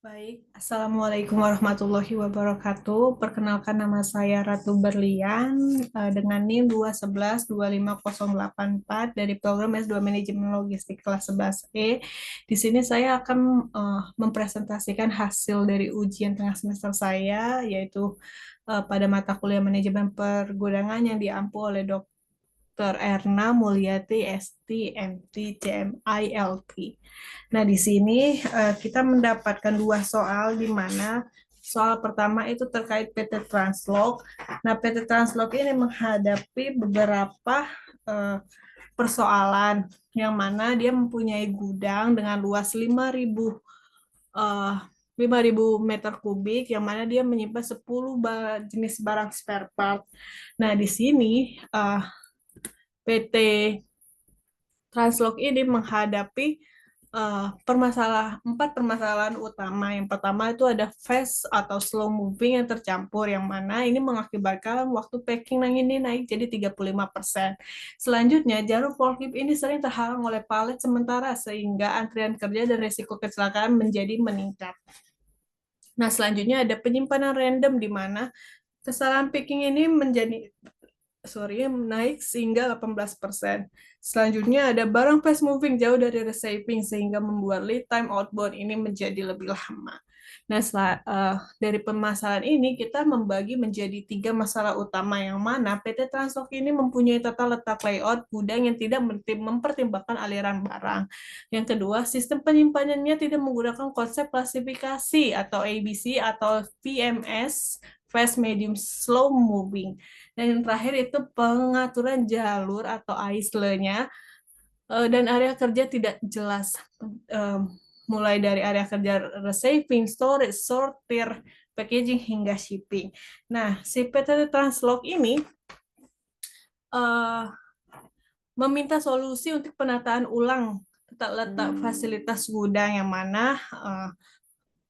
Baik, Assalamualaikum warahmatullahi wabarakatuh. Perkenalkan nama saya Ratu Berlian dengan NIM 211-25084 dari program S2 Manajemen Logistik kelas 11E. Di sini saya akan mempresentasikan hasil dari ujian tengah semester saya, yaitu pada mata kuliah Manajemen Pergudangan yang diampu oleh Dr. Erna Mulyati, ST, MT, CMI, LT. Nah, di sini kita mendapatkan dua soal di mana soal pertama itu terkait PT Translog. Nah, PT Translog ini menghadapi beberapa eh, persoalan yang mana dia mempunyai gudang dengan luas 5.000 meter kubik yang mana dia menyimpan 10 jenis barang spare part. Nah, di sini PT Translog ini menghadapi empat permasalahan utama. Yang pertama itu ada fast atau slow moving yang tercampur, yang mana ini mengakibatkan waktu packing ini naik jadi 35%. Selanjutnya, jalur forklift ini sering terhalang oleh palet sementara sehingga antrian kerja dan risiko kecelakaan menjadi meningkat. Nah, selanjutnya ada penyimpanan random di mana kesalahan picking ini naik sehingga 18%. Selanjutnya ada barang fast moving jauh dari receiving sehingga membuat lead time outbound ini menjadi lebih lama. Nah, dari permasalahan ini kita membagi menjadi tiga masalah utama yang mana PT Translog ini mempunyai tata letak layout gudang yang tidak mempertimbangkan aliran barang. Yang kedua, sistem penyimpanannya tidak menggunakan konsep klasifikasi atau ABC atau VMS, fast, medium, slow moving. Dan yang terakhir itu pengaturan jalur atau ISLE-nya dan area kerja tidak jelas. Mulai dari area kerja receiving, storage, sortir, packaging hingga shipping. Nah, si PT Translog ini uh, meminta solusi untuk penataan ulang tata letak fasilitas gudang yang mana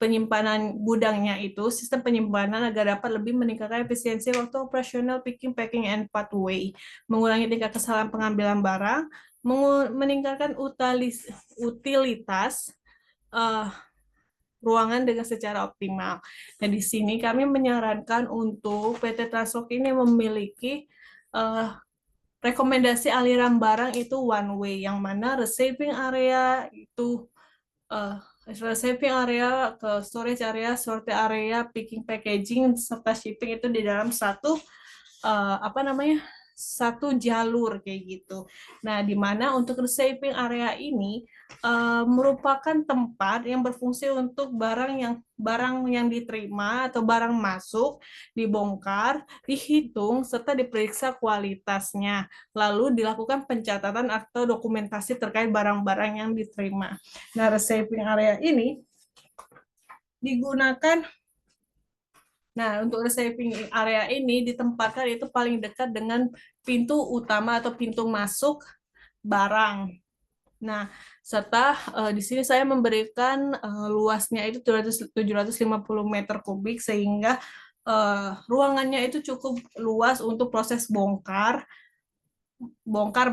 penyimpanan gudangnya itu sistem penyimpanan agar dapat lebih meningkatkan efisiensi waktu operasional picking, packing, and pathway, mengurangi tingkat kesalahan pengambilan barang, meningkatkan utilitas uh, ruangan dengan secara optimal. Nah, di sini kami menyarankan untuk PT Translog ini memiliki uh, rekomendasi aliran barang itu one way, yang mana receiving area itu uh, receiving area ke storage area, sorting area, picking, packaging, serta shipping itu di dalam satu jalur kayak gitu. Nah, di mana untuk receiving area ini merupakan tempat yang berfungsi untuk barang yang diterima atau barang masuk, dibongkar, dihitung serta diperiksa kualitasnya. Lalu dilakukan pencatatan atau dokumentasi terkait barang-barang yang diterima. Nah, receiving area ini digunakan. Nah, untuk receiving area ini ditempatkan itu paling dekat dengan pintu utama atau pintu masuk barang. Nah, serta di sini saya memberikan luasnya itu 750 meter kubik sehingga ruangannya itu cukup luas untuk proses bongkar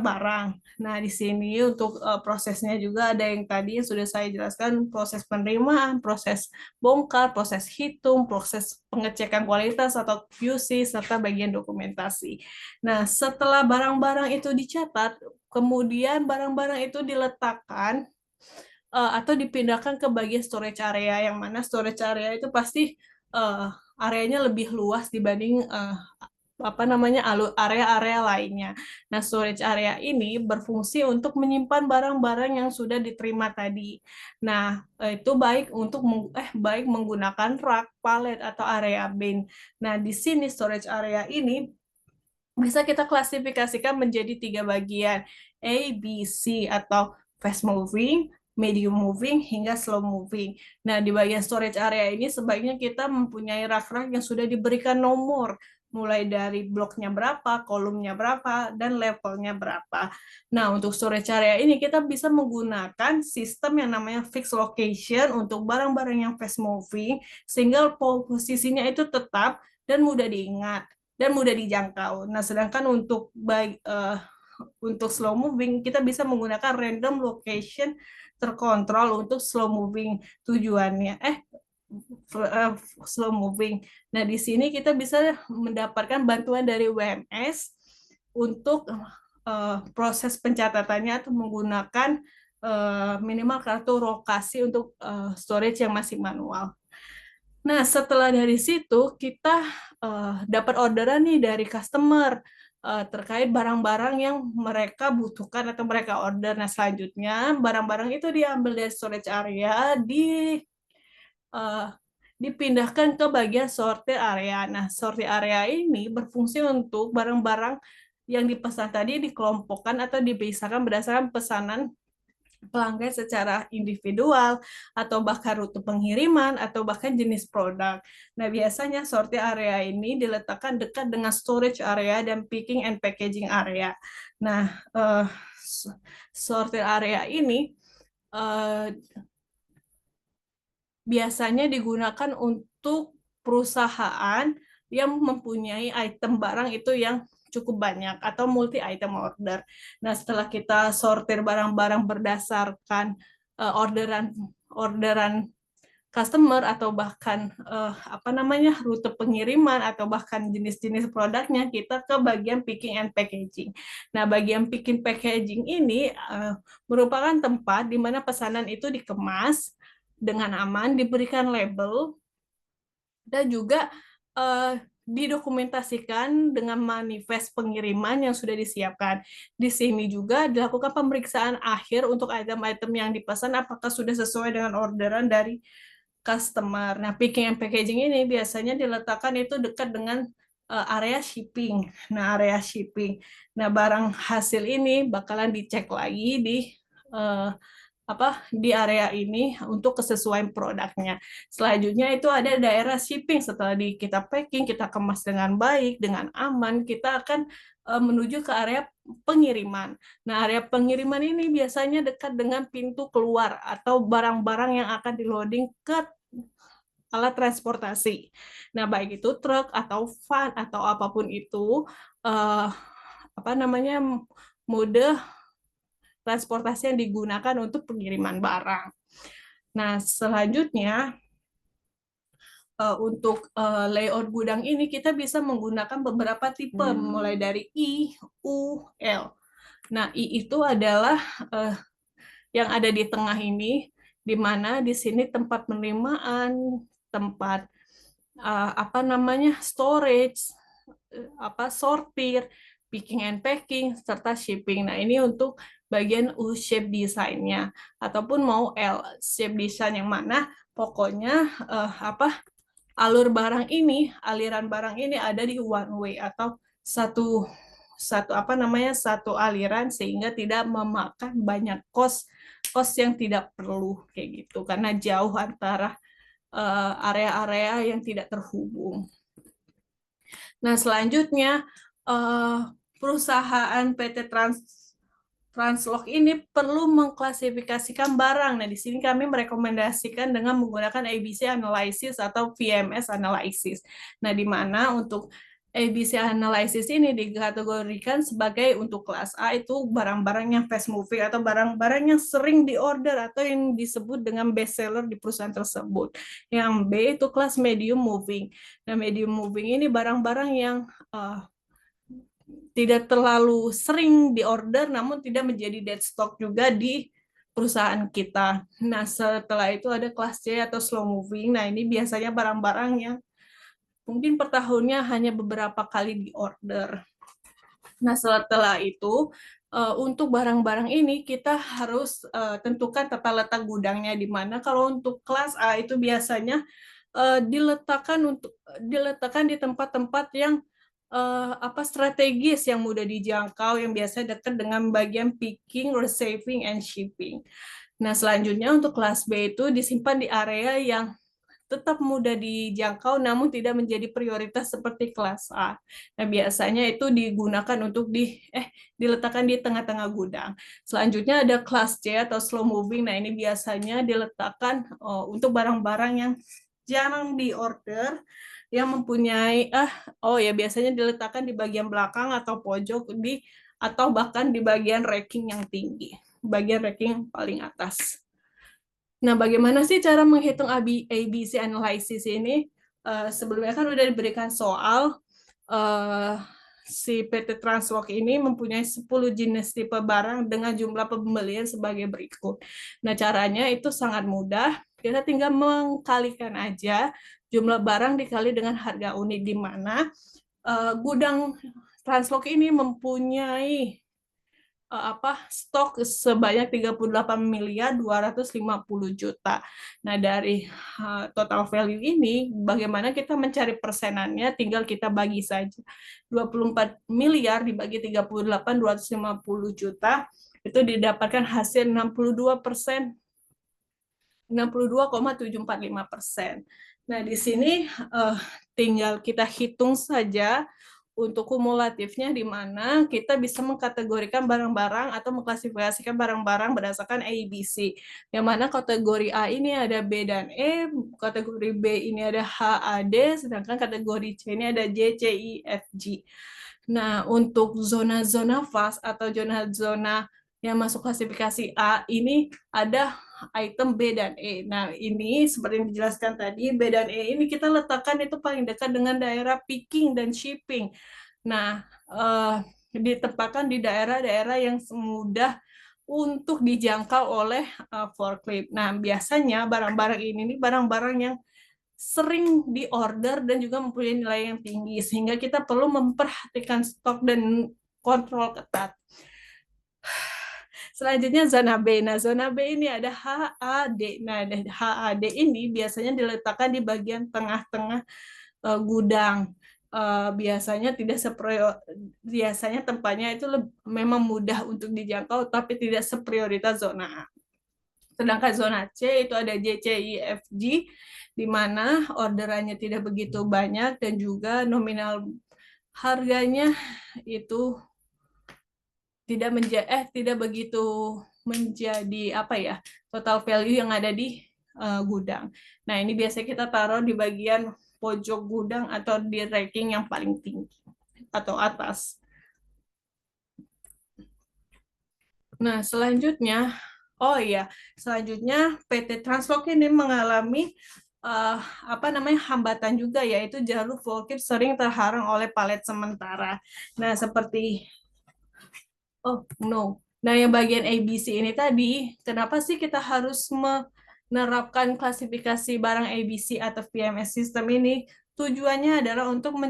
barang. Nah, di sini untuk prosesnya juga ada yang tadi yang sudah saya jelaskan, proses penerimaan, proses bongkar, proses hitung, proses pengecekan kualitas atau QC, serta bagian dokumentasi. Nah, setelah barang-barang itu dicatat, kemudian barang-barang itu diletakkan atau dipindahkan ke bagian storage area, yang mana storage area itu pasti areanya lebih luas dibanding area-area lainnya. Nah, storage area ini berfungsi untuk menyimpan barang-barang yang sudah diterima tadi. Nah, itu baik menggunakan rak, palet atau area bin. Nah, di sini storage area ini bisa kita klasifikasikan menjadi tiga bagian, A, B, C, atau fast moving, medium moving, hingga slow moving. Nah, di bagian storage area ini sebaiknya kita mempunyai rak-rak yang sudah diberikan nomor, mulai dari bloknya berapa, kolomnya berapa, dan levelnya berapa. Nah, untuk storage area ini kita bisa menggunakan sistem yang namanya fixed location untuk barang-barang yang fast moving, sehingga posisinya itu tetap dan mudah diingat dan mudah dijangkau. Nah, sedangkan untuk slow moving, kita bisa menggunakan random location terkontrol untuk slow moving tujuannya. Slow moving. Nah, di sini kita bisa mendapatkan bantuan dari WMS untuk proses pencatatannya atau menggunakan minimal kartu lokasi untuk storage yang masih manual. Nah, setelah dari situ kita dapat orderan nih dari customer terkait barang-barang yang mereka butuhkan atau mereka order. Nah, selanjutnya barang-barang itu diambil dari storage area, uh, dipindahkan ke bagian sortir area. Nah, sortir area ini berfungsi untuk barang-barang yang dipesan tadi dikelompokkan atau dipisahkan berdasarkan pesanan pelanggan secara individual atau bahkan rute pengiriman atau bahkan jenis produk. Nah, biasanya sortir area ini diletakkan dekat dengan storage area dan picking and packaging area. Nah, sortir area ini biasanya digunakan untuk perusahaan yang mempunyai item barang itu yang cukup banyak atau multi item order. Nah, setelah kita sortir barang-barang berdasarkan orderan orderan customer atau bahkan rute pengiriman atau bahkan jenis-jenis produknya, kita ke bagian picking and packaging. Nah, bagian picking packaging ini merupakan tempat di mana pesanan itu dikemas dengan aman, diberikan label, dan juga didokumentasikan dengan manifest pengiriman yang sudah disiapkan. Di sini juga dilakukan pemeriksaan akhir untuk item-item yang dipesan apakah sudah sesuai dengan orderan dari customer. Nah, picking and packaging ini biasanya diletakkan itu dekat dengan area shipping. Nah, area shipping. Nah, barang hasil ini bakalan dicek lagi uh, di area ini untuk kesesuaian produknya. Selanjutnya itu ada daerah shipping. Setelah kita packing, kita kemas dengan baik, dengan aman, kita akan menuju ke area pengiriman. Nah, area pengiriman ini biasanya dekat dengan pintu keluar atau barang-barang yang akan di-loading ke alat transportasi. Nah, baik itu truk atau van atau apapun itu, mode transportasi yang digunakan untuk pengiriman barang. Nah, selanjutnya untuk layout gudang ini kita bisa menggunakan beberapa tipe mulai dari I, U, L. Nah, I itu adalah yang ada di tengah ini, di mana di sini tempat penerimaan, tempat storage, sortir, picking and packing, serta shipping. Nah, ini untuk bagian U shape desainnya, ataupun mau L shape design yang mana pokoknya aliran barang ini ada di one way atau satu aliran, sehingga tidak memakan banyak kos yang tidak perlu kayak gitu karena jauh antara area-area yang tidak terhubung. Nah, selanjutnya perusahaan PT Translog ini perlu mengklasifikasikan barang. Nah, di sini kami merekomendasikan dengan menggunakan ABC analysis atau VMS analysis. Nah, di mana untuk ABC analysis ini dikategorikan sebagai untuk kelas A itu barang-barang yang fast moving atau barang-barang yang sering diorder atau yang disebut dengan best seller di perusahaan tersebut. Yang B itu kelas medium moving. Nah, medium moving ini barang-barang yang tidak terlalu sering diorder namun tidak menjadi dead stock juga di perusahaan kita. Nah, setelah itu ada kelas C atau slow moving. Nah, ini biasanya barang-barang yang mungkin per tahunnya hanya beberapa kali diorder. Nah, setelah itu untuk barang-barang ini kita harus tentukan tata letak gudangnya, di mana kalau untuk kelas A itu biasanya diletakkan di tempat-tempat yang strategis yang mudah dijangkau, yang biasa dekat dengan bagian picking, receiving, and shipping. Nah, selanjutnya untuk kelas B itu disimpan di area yang tetap mudah dijangkau namun tidak menjadi prioritas seperti kelas A. Nah, biasanya itu digunakan untuk diletakkan di tengah-tengah gudang. Selanjutnya ada kelas C atau slow moving. Nah, ini biasanya diletakkan untuk barang-barang yang jarang diorder, yang mempunyai biasanya diletakkan di bagian belakang atau pojok di atau bahkan di bagian ranking yang tinggi, bagian ranking paling atas. Nah, bagaimana sih cara menghitung ABC analysis ini? Sebelumnya kan udah diberikan soal, si PT Translock ini mempunyai 10 jenis tipe barang dengan jumlah pembelian sebagai berikut. Nah, caranya itu sangat mudah. Kita tinggal mengkalikan aja jumlah barang dikali dengan harga unit, di mana gudang Translock ini mempunyai stok sebanyak 38.250.000.000. Nah, dari total value ini bagaimana kita mencari persenannya, tinggal kita bagi saja. 24 miliar dibagi 38.250.000.000 itu didapatkan hasil 62%. 62,745%. Nah, di sini tinggal kita hitung saja untuk kumulatifnya, di mana kita bisa mengkategorikan barang-barang atau mengklasifikasikan barang-barang berdasarkan ABC. Yang mana kategori A ini ada B dan E, kategori B ini ada H, A, D, sedangkan kategori C ini ada J, C, I, F, G. Nah, untuk zona-zona fast atau zona-zona yang masuk klasifikasi A ini ada item B dan E. Nah, ini seperti yang dijelaskan tadi, B dan E ini kita letakkan itu paling dekat dengan daerah picking dan shipping. Nah, ditempatkan di daerah-daerah yang mudah untuk dijangkau oleh forklift. Nah, biasanya barang-barang ini barang-barang yang sering diorder dan juga mempunyai nilai yang tinggi, sehingga kita perlu memperhatikan stok dan kontrol ketat. Selanjutnya zona B. Nah, zona B ini ada HAD. Nah, HAD ini biasanya diletakkan di bagian tengah-tengah gudang. Biasanya biasanya tempatnya itu memang mudah untuk dijangkau, tapi tidak seprioritas zona A. Sedangkan zona C itu ada J, C, I, F, G, di mana orderannya tidak begitu banyak dan juga nominal harganya itu tidak begitu menjadi total value yang ada di gudang. Nah, ini biasanya kita taruh di bagian pojok gudang atau di ranking yang paling tinggi atau atas. Nah, selanjutnya PT Translock ini mengalami hambatan juga, yaitu jalur forklift sering terhalang oleh palet sementara. Nah, Nah, yang bagian ABC ini tadi, kenapa sih kita harus menerapkan klasifikasi barang ABC atau PMS system ini? Tujuannya adalah untuk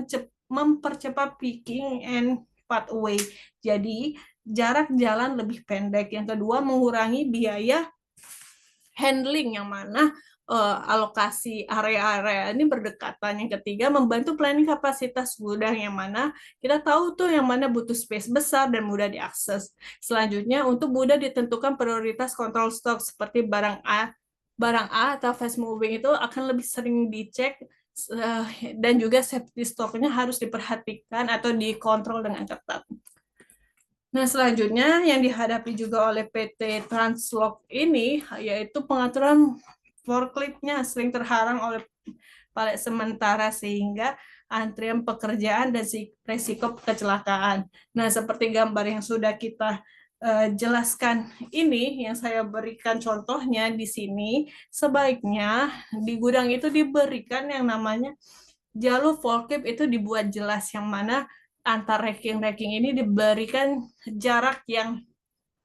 mempercepat picking and pathway. Jadi, jarak jalan lebih pendek. Yang kedua, mengurangi biaya handling, yang mana alokasi area-area ini berdekatan. Yang ketiga, membantu planning kapasitas gudang, yang mana kita tahu tuh yang mana butuh space besar dan mudah diakses. Selanjutnya, untuk mudah ditentukan prioritas kontrol stok seperti barang A atau fast moving itu akan lebih sering dicek, dan juga safety stoknya harus diperhatikan atau dikontrol dengan ketat. Nah, selanjutnya yang dihadapi juga oleh PT Translock ini yaitu pengaturan forkliftnya sering terhalang oleh palet sementara, sehingga antrian pekerjaan dan risiko kecelakaan. Nah, seperti gambar yang sudah kita jelaskan ini, yang saya berikan contohnya di sini, sebaiknya di gudang itu diberikan yang namanya jalur forklift itu dibuat jelas, yang mana antar racking-racking ini diberikan jarak yang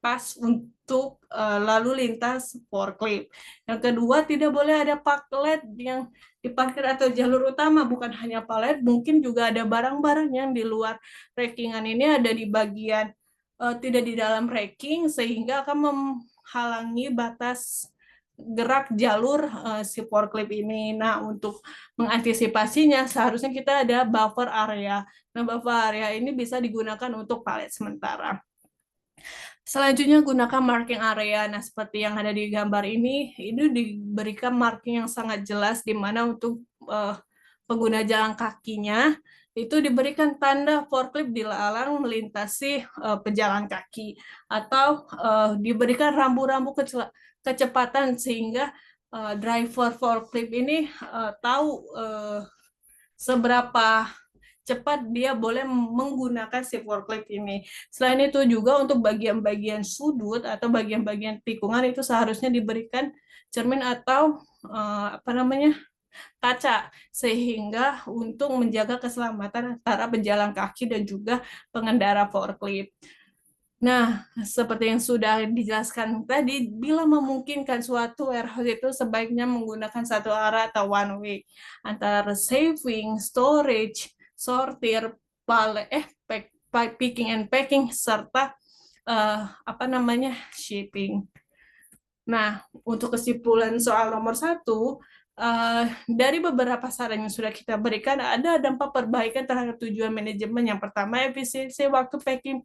pas untuk lalu lintas forklift. Yang kedua, tidak boleh ada palet yang diparkir atau jalur utama. Bukan hanya palet, mungkin juga ada barang-barang yang di luar rackingan ini ada di bagian tidak di dalam racking, sehingga akan menghalangi batas gerak jalur si forklift ini. Nah, untuk mengantisipasinya seharusnya kita ada buffer area. Nah, buffer area ini bisa digunakan untuk palet sementara. Selanjutnya, gunakan marking area. Nah, seperti yang ada di gambar ini diberikan marking yang sangat jelas, di mana untuk pengguna jalan kakinya itu diberikan tanda forklift dilarang melintasi pejalan kaki, atau diberikan rambu-rambu kecepatan, sehingga driver forklift ini tahu seberapa cepat dia boleh menggunakan si forklift ini. Selain itu juga untuk bagian-bagian sudut atau bagian-bagian tikungan itu seharusnya diberikan cermin atau apa namanya, kaca, sehingga untuk menjaga keselamatan antara pejalan kaki dan juga pengendara forklift. Nah, seperti yang sudah dijelaskan tadi, bila memungkinkan suatu warehouse itu sebaiknya menggunakan satu arah atau one way antara receiving, storage, sortir, picking and packing, serta apa namanya, shipping. Nah, untuk kesimpulan soal nomor satu, dari beberapa saran yang sudah kita berikan, ada dampak perbaikan terhadap tujuan manajemen. Yang pertama, efisiensi waktu picking,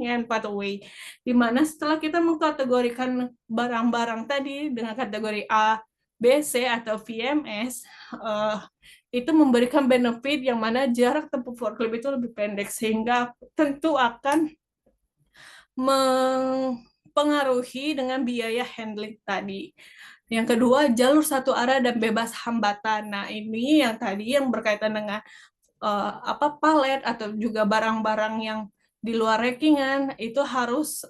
and pathway. Di mana setelah kita mengkategorikan barang-barang tadi dengan kategori A, B, C, atau VMS, itu memberikan benefit yang mana jarak tempuh forklift itu lebih pendek, sehingga tentu akan mempengaruhi dengan biaya handling tadi. Yang kedua, jalur satu arah dan bebas hambatan. Nah, ini yang tadi yang berkaitan dengan apa, palet atau juga barang-barang yang di luar rackingan itu harus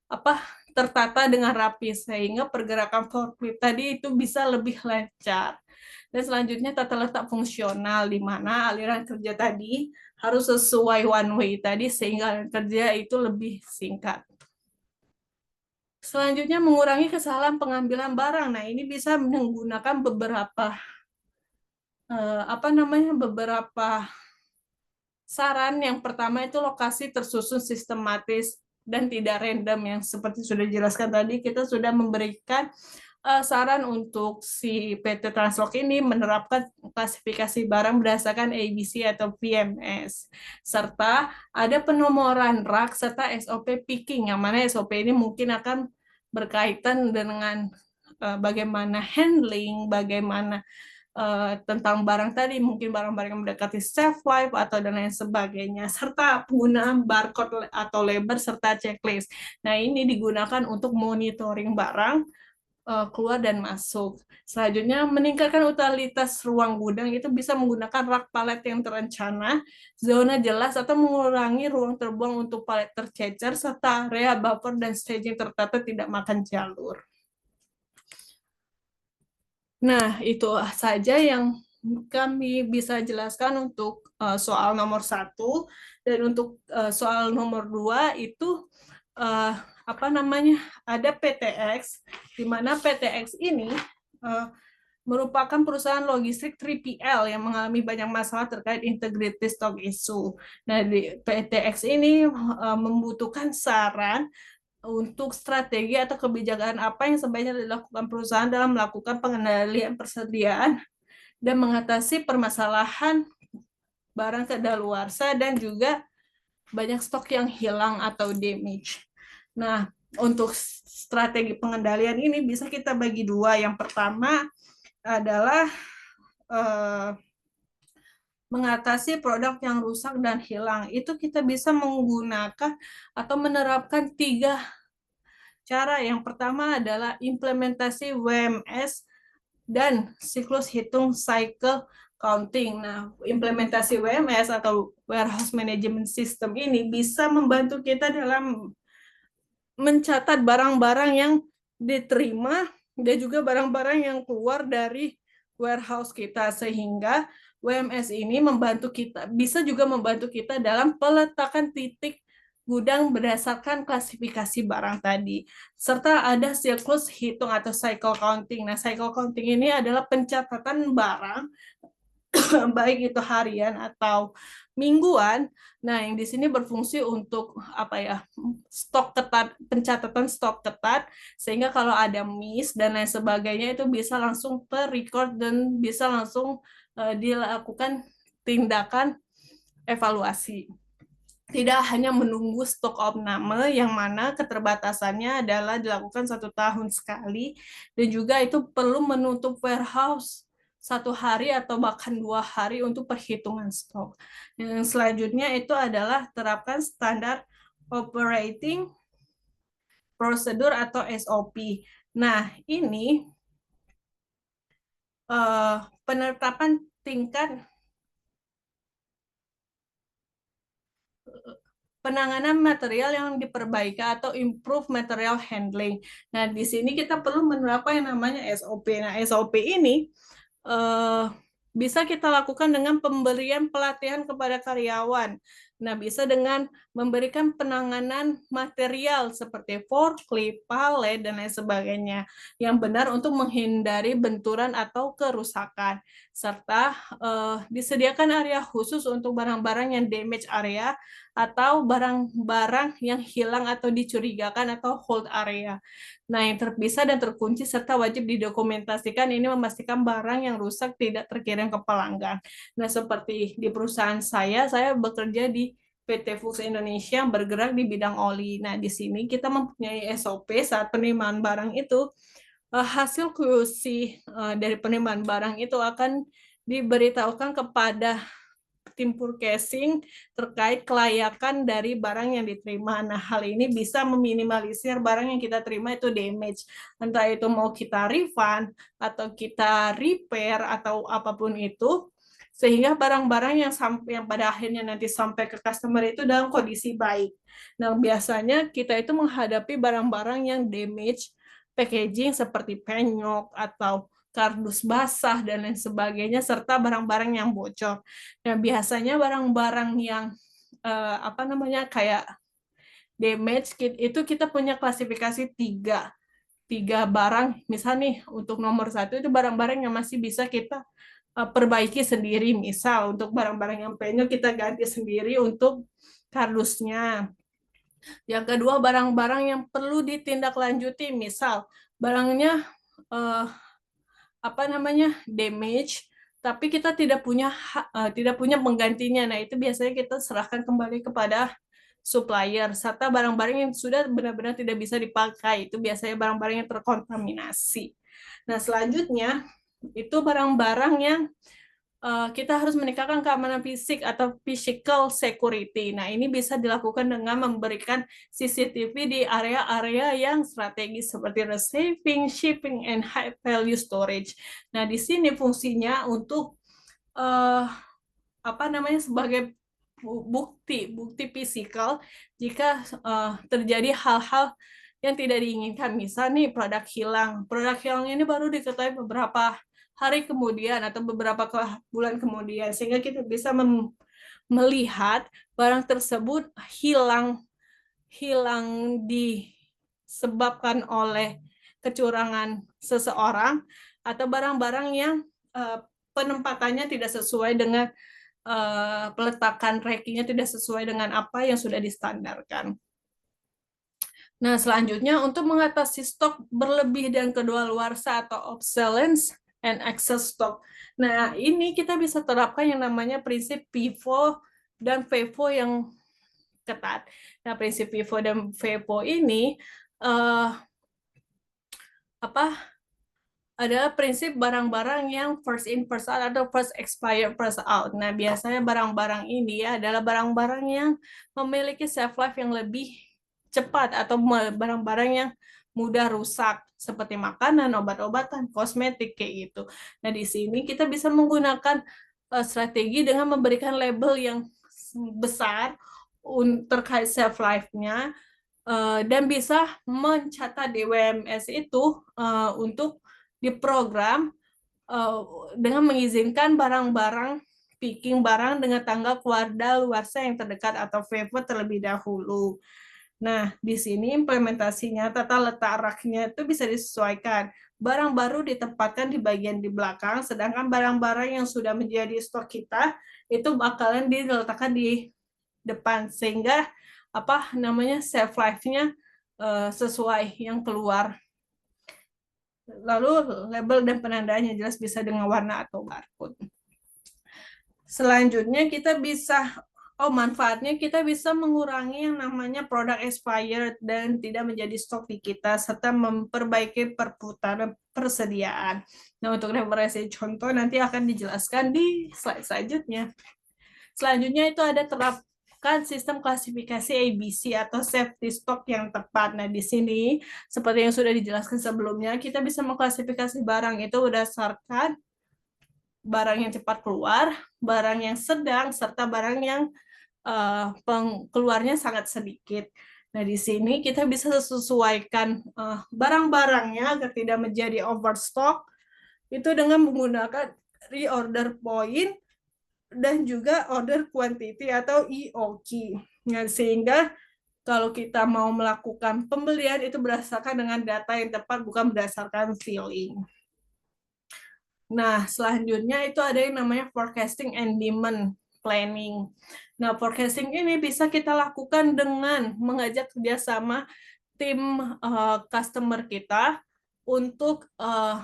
apa, tertata dengan rapi sehingga pergerakan forklift tadi itu bisa lebih lancar. Dan selanjutnya tata letak fungsional, di mana aliran kerja tadi harus sesuai one way tadi sehingga kerja itu lebih singkat. Selanjutnya mengurangi kesalahan pengambilan barang. Nah, ini bisa menggunakan beberapa apa namanya, beberapa saran. Yang pertama itu lokasi tersusun sistematis dan tidak random, yang seperti sudah dijelaskan tadi, kita sudah memberikan saran untuk si PT Translok ini menerapkan klasifikasi barang berdasarkan ABC atau VMS, serta ada penomoran rak serta SOP picking, yang mana SOP ini mungkin akan berkaitan dengan bagaimana handling, bagaimana tentang barang tadi, mungkin barang-barang yang mendekati shelf life atau dan lain sebagainya, serta penggunaan barcode atau label serta checklist. Nah, ini digunakan untuk monitoring barang keluar dan masuk. Selanjutnya, meningkatkan utilitas ruang gudang itu bisa menggunakan rak palet yang terencana, zona jelas, atau mengurangi ruang terbuang untuk palet tercecer, serta area buffer dan staging tertata tidak makan jalur. Nah, itu saja yang kami bisa jelaskan untuk soal nomor satu. Dan untuk soal nomor dua itu apa namanya, ada PTX, di mana PTX ini merupakan perusahaan logistik 3PL yang mengalami banyak masalah terkait integrity stock issue. Nah, di PTX ini membutuhkan saran untuk strategi atau kebijakan apa yang sebaiknya dilakukan perusahaan dalam melakukan pengendalian persediaan dan mengatasi permasalahan barang kadaluarsa dan juga banyak stok yang hilang atau damage. Nah, untuk strategi pengendalian ini bisa kita bagi dua. Yang pertama adalah mengatasi produk yang rusak dan hilang. Itu kita bisa menggunakan atau menerapkan 3 cara. Yang pertama adalah implementasi WMS dan siklus hitung cycle counting. Nah, implementasi WMS atau Warehouse Management System ini bisa membantu kita dalam mencatat barang-barang yang diterima dan juga barang-barang yang keluar dari warehouse kita, sehingga WMS ini membantu kita, bisa juga membantu kita dalam peletakan titik gudang berdasarkan klasifikasi barang tadi. Serta ada siklus hitung atau cycle counting. Nah, cycle counting ini adalah pencatatan barang baik itu harian atau mingguan. Nah, yang di sini berfungsi untuk apa ya? Stok ketat, pencatatan stok ketat, sehingga kalau ada miss dan lain sebagainya itu bisa langsung ter-record dan bisa langsung dilakukan tindakan evaluasi. Tidak hanya menunggu stok opname yang mana keterbatasannya adalah dilakukan 1 tahun sekali, dan juga itu perlu menutup warehouse 1 hari atau bahkan 2 hari untuk perhitungan stok. Yang selanjutnya itu adalah terapkan standar operating procedure atau SOP. Nah, ini penetapan tingkat penanganan material yang diperbaiki atau improve material handling. Nah, di sini kita perlu menerapkan yang namanya SOP. Nah, SOP ini bisa kita lakukan dengan pemberian pelatihan kepada karyawan. Nah, bisa dengan memberikan penanganan material seperti forklift, palet, dan lain sebagainya yang benar untuk menghindari benturan atau kerusakan. Serta disediakan area khusus untuk barang-barang yang damage area atau barang-barang yang hilang atau dicurigakan atau hold area. Nah, yang terpisah dan terkunci serta wajib didokumentasikan ini memastikan barang yang rusak tidak terkirim ke pelanggan. Nah, seperti di perusahaan saya bekerja di PT Fuchs Indonesia yang bergerak di bidang oli. Nah, di sini kita mempunyai SOP saat penerimaan barang itu, hasil QC dari penerimaan barang itu akan diberitahukan kepada tim purchasing terkait kelayakan dari barang yang diterima. Nah, hal ini bisa meminimalisir barang yang kita terima itu damage. Entah itu mau kita refund, atau kita repair, atau apapun itu, sehingga barang-barang yang pada akhirnya nanti sampai ke customer itu dalam kondisi baik. Nah, biasanya kita itu menghadapi barang-barang yang damage packaging seperti penyok atau kardus basah dan lain sebagainya, serta barang-barang yang bocor. Nah, biasanya barang-barang yang kayak damage itu kita punya klasifikasi tiga barang. Misal nih, untuk nomor 1 itu barang-barang yang masih bisa kita perbaiki sendiri. Misal untuk barang-barang yang penyok kita ganti sendiri untuk kardusnya. Yang kedua, barang-barang yang perlu ditindaklanjuti. Misal barangnya damage, tapi kita tidak punya penggantinya. Nah, itu biasanya kita serahkan kembali kepada supplier. Serta barang-barang yang sudah benar-benar tidak bisa dipakai, itu biasanya barang-barang yang terkontaminasi. Nah, selanjutnya itu barang-barang yang kita harus meningkatkan keamanan fisik atau physical security. Nah, ini bisa dilakukan dengan memberikan CCTV di area-area yang strategis seperti receiving, shipping, and high value storage. Nah, di sini fungsinya untuk sebagai bukti fisikal jika terjadi hal-hal yang tidak diinginkan. Misal nih, produk hilang ini baru diketahui beberapa hari kemudian atau beberapa bulan kemudian, sehingga kita bisa melihat barang tersebut hilang disebabkan oleh kecurangan seseorang atau barang-barang yang penempatannya tidak sesuai dengan peletakan rackingnya tidak sesuai dengan apa yang sudah distandarkan. Nah, selanjutnya untuk mengatasi stok berlebih dan kedaluarsa atau obsolescence and excess stock. Nah, ini kita bisa terapkan yang namanya prinsip FIFO dan FIFO yang ketat. Nah, prinsip FIFO dan FIFO ini adalah prinsip barang-barang yang first in, first out, atau first expired, first out. Nah, biasanya barang-barang ini adalah barang-barang yang memiliki shelf life yang lebih cepat atau barang-barang yang mudah rusak seperti makanan, obat-obatan, kosmetik kayak gitu. Nah, di sini kita bisa menggunakan strategi dengan memberikan label yang besar terkait shelf life-nya dan bisa mencatat di WMS itu untuk diprogram dengan mengizinkan barang-barang picking barang dengan tanggal keluarsa yang terdekat atau FIFO terlebih dahulu. Nah, di sini implementasinya tata letak raknya itu bisa disesuaikan. Barang baru ditempatkan di bagian di belakang, sedangkan barang-barang yang sudah menjadi stok kita itu bakalan diletakkan di depan, sehingga shelf life-nya sesuai yang keluar. Lalu label dan penandanya jelas bisa dengan warna atau barcode. Selanjutnya kita bisa manfaatnya kita bisa mengurangi yang namanya produk expired dan tidak menjadi stok di kita, serta memperbaiki perputaran persediaan. Nah, untuk referensi contoh nanti akan dijelaskan di slide selanjutnya. Selanjutnya itu ada terapkan sistem klasifikasi ABC atau safety stock yang tepat. Nah, di sini seperti yang sudah dijelaskan sebelumnya, kita bisa mengklasifikasi barang itu berdasarkan barang yang cepat keluar, barang yang sedang, serta barang yang keluarnya sangat sedikit. Nah, di sini kita bisa sesuaikan barang-barangnya agar tidak menjadi overstock itu dengan menggunakan reorder point dan juga order quantity atau EOQ. Nah, sehingga kalau kita mau melakukan pembelian itu berdasarkan dengan data yang tepat, bukan berdasarkan feeling. Nah, selanjutnya itu ada yang namanya forecasting and demand planning. Nah, forecasting ini bisa kita lakukan dengan mengajak kerjasama tim customer kita untuk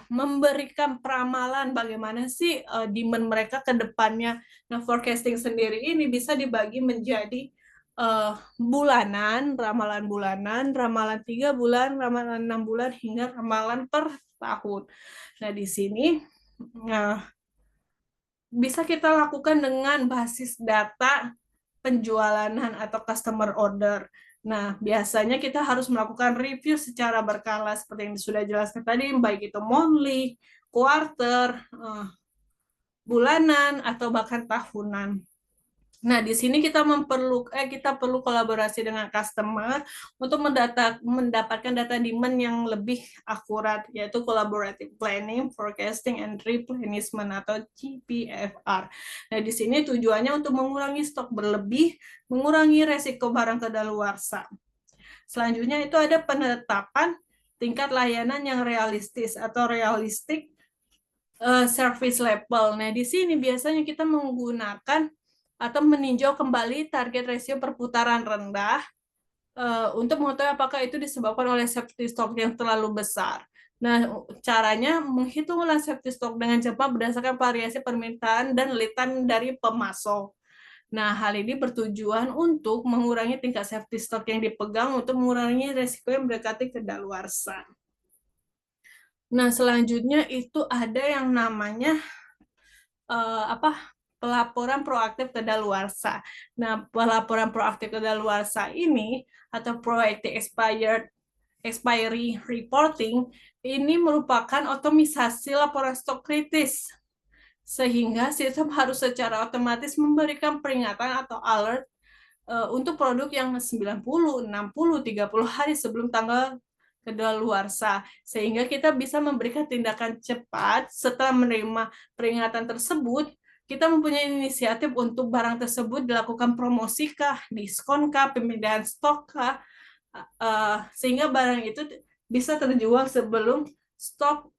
memberikan peramalan bagaimana sih demand mereka ke depannya. Nah, forecasting sendiri ini bisa dibagi menjadi bulanan, ramalan 3 bulan, ramalan 6 bulan, hingga ramalan per tahun. Nah, di sini bisa kita lakukan dengan basis data penjualanan atau customer order. Nah, biasanya kita harus melakukan review secara berkala seperti yang sudah dijelaskan tadi, baik itu monthly, quarter, bulanan, atau bahkan tahunan. Nah, di sini kita perlu kolaborasi dengan customer untuk mendapatkan data demand yang lebih akurat, yaitu collaborative planning, forecasting, and replenishment atau GPFR. Nah, di sini tujuannya untuk mengurangi stok berlebih, mengurangi resiko barang kedaluarsa. Selanjutnya itu ada penetapan tingkat layanan yang realistis atau realistic service level. Nah, di sini biasanya kita menggunakan atau meninjau kembali target rasio perputaran rendah untuk mengetahui apakah itu disebabkan oleh safety stock yang terlalu besar. Nah, caranya menghitung ulang safety stock dengan cepat berdasarkan variasi permintaan dan lead time dari pemasok. Nah, hal ini bertujuan untuk mengurangi tingkat safety stock yang dipegang untuk mengurangi resiko yang mendekati kedaluarsa. Nah, selanjutnya itu ada yang namanya pelaporan proaktif kedaluarsa. Nah, pelaporan proaktif kedaluarsa ini atau proactive expiry reporting ini merupakan otomisasi laporan stok kritis, sehingga sistem harus secara otomatis memberikan peringatan atau alert untuk produk yang 90, 60, 30 hari sebelum tanggal kedaluarsa, sehingga kita bisa memberikan tindakan cepat setelah menerima peringatan tersebut. Kita mempunyai inisiatif untuk barang tersebut dilakukan promosi kah, diskon kah, pemindahan stok kah, sehingga barang itu bisa terjual sebelum stok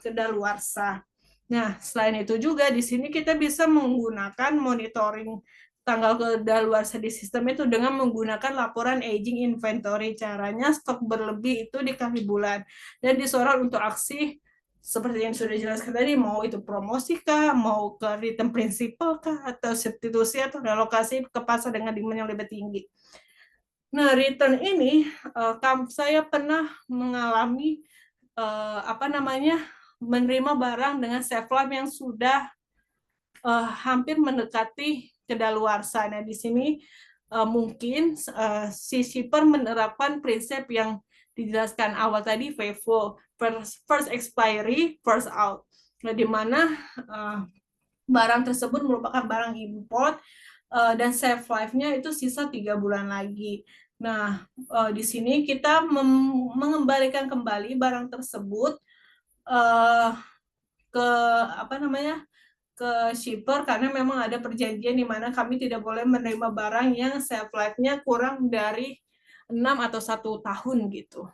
kedaluarsa. Nah, selain itu juga di sini kita bisa menggunakan monitoring tanggal kedaluarsa di sistem itu dengan menggunakan laporan aging inventory. Caranya stok berlebih itu dikali bulan dan disorot untuk aksi seperti yang sudah dijelaskan tadi, mau itu promosi kah, mau ke return principal kah, atau substitusi atau relokasi ke pasar dengan demand yang lebih tinggi. Nah, return ini saya pernah mengalami menerima barang dengan shelf life yang sudah hampir mendekati kedaluarsa. Nah, di sini mungkin si shipper menerapkan prinsip yang dijelaskan awal tadi, FIFO, first expiry, first out. Nah, di mana barang tersebut merupakan barang import dan shelf life-nya itu sisa 3 bulan lagi. Nah, di sini kita mengembalikan kembali barang tersebut ke ke shipper karena memang ada perjanjian di mana kami tidak boleh menerima barang yang shelf life-nya kurang dari 6 atau 1 tahun gitu.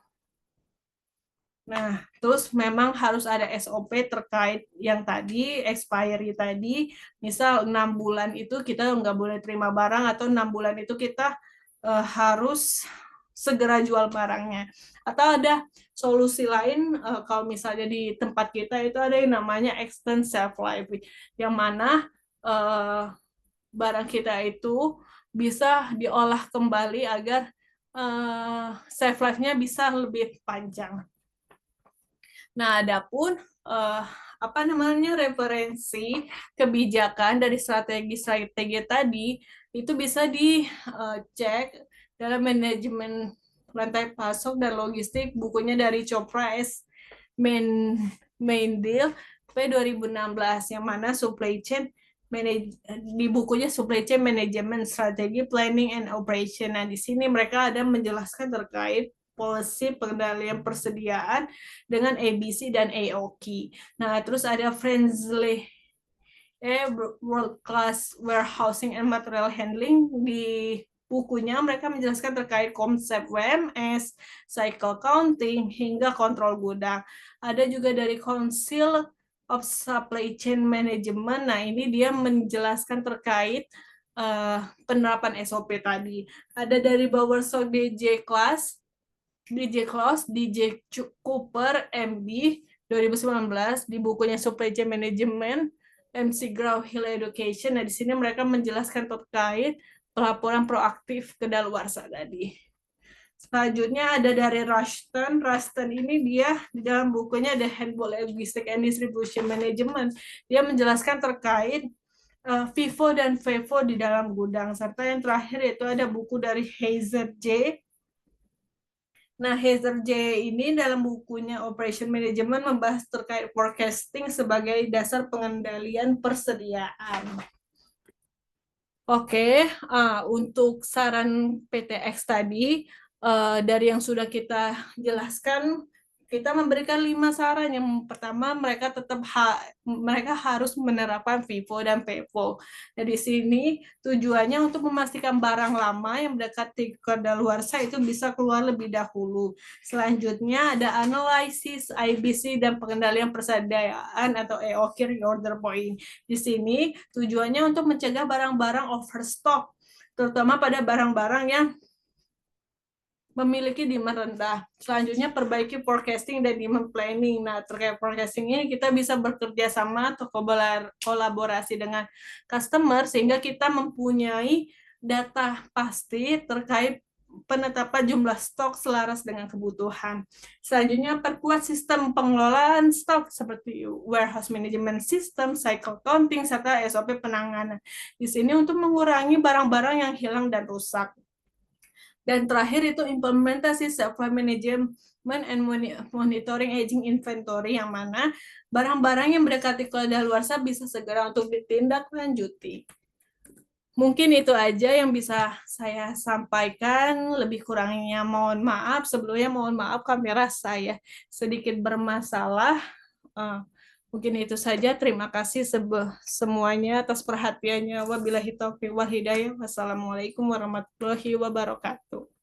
Nah, terus memang harus ada SOP terkait yang tadi, expiry tadi, misal 6 bulan itu kita nggak boleh terima barang, atau 6 bulan itu kita harus segera jual barangnya. Atau ada solusi lain, kalau misalnya di tempat kita itu ada yang namanya extend shelf life, yang mana barang kita itu bisa diolah kembali agar shelf life-nya bisa lebih panjang. Nah, adapun referensi kebijakan dari strategi tadi itu bisa dicek dalam manajemen rantai pasok dan logistik, bukunya dari Chopra S. Main Deal P 2016, yang mana supply chain di bukunya Supply Chain Management Strategy Planning and Operation. Nah, di sini mereka ada menjelaskan terkait policy pengendalian persediaan dengan ABC dan AOK. Nah, terus ada friendly world class warehousing and material handling. Di bukunya mereka menjelaskan terkait konsep WMS, cycle counting, hingga kontrol gudang. Ada juga dari Council of Supply Chain Management. Nah, ini dia menjelaskan terkait penerapan SOP tadi. Ada dari Bowersock DJ Claus, DJ Cooper, MB 2019 di bukunya Supply Chain Management, MC Graw Hill Education. Nah, di sini mereka menjelaskan terkait pelaporan proaktif kedaluarsa tadi. Selanjutnya ada dari Rushton. Rushton ini dia di dalam bukunya ada Handbook Logistic and Distribution Management. Dia menjelaskan terkait FIFO dan FIFO di dalam gudang. Serta yang terakhir itu ada buku dari Hazer J. Nah, Hazer J ini dalam bukunya Operation Management membahas terkait forecasting sebagai dasar pengendalian persediaan. Oke, untuk saran PTX tadi, dari yang sudah kita jelaskan, kita memberikan 5 saran. Yang pertama, mereka harus menerapkan FIFO dan PEFO. Dari sini tujuannya untuk memastikan barang lama yang mendekati kedaluarsa itu bisa keluar lebih dahulu. Selanjutnya ada analisis IBC dan pengendalian persediaan atau EOK reorder point. Di sini tujuannya untuk mencegah barang-barang overstock, terutama pada barang-barang yang memiliki demand rendah. Selanjutnya perbaiki forecasting dan demand planning. Nah, terkait forecasting ini kita bisa bekerja sama atau kolaborasi dengan customer sehingga kita mempunyai data pasti terkait penetapan jumlah stok selaras dengan kebutuhan. Selanjutnya perkuat sistem pengelolaan stok seperti warehouse management system, cycle counting, serta SOP penanganan. Di sini untuk mengurangi barang-barang yang hilang dan rusak. Dan terakhir itu implementasi supply management and monitoring aging inventory, yang mana barang-barang yang mendekati kadaluarsa bisa segera untuk ditindaklanjuti. Mungkin itu aja yang bisa saya sampaikan. Lebih kurangnya mohon maaf. Sebelumnya mohon maaf kamera saya sedikit bermasalah. Mungkin itu saja. Terima kasih semuanya atas perhatiannya. Wabillahi taufiq wal hidayah. Wassalamualaikum warahmatullahi wabarakatuh.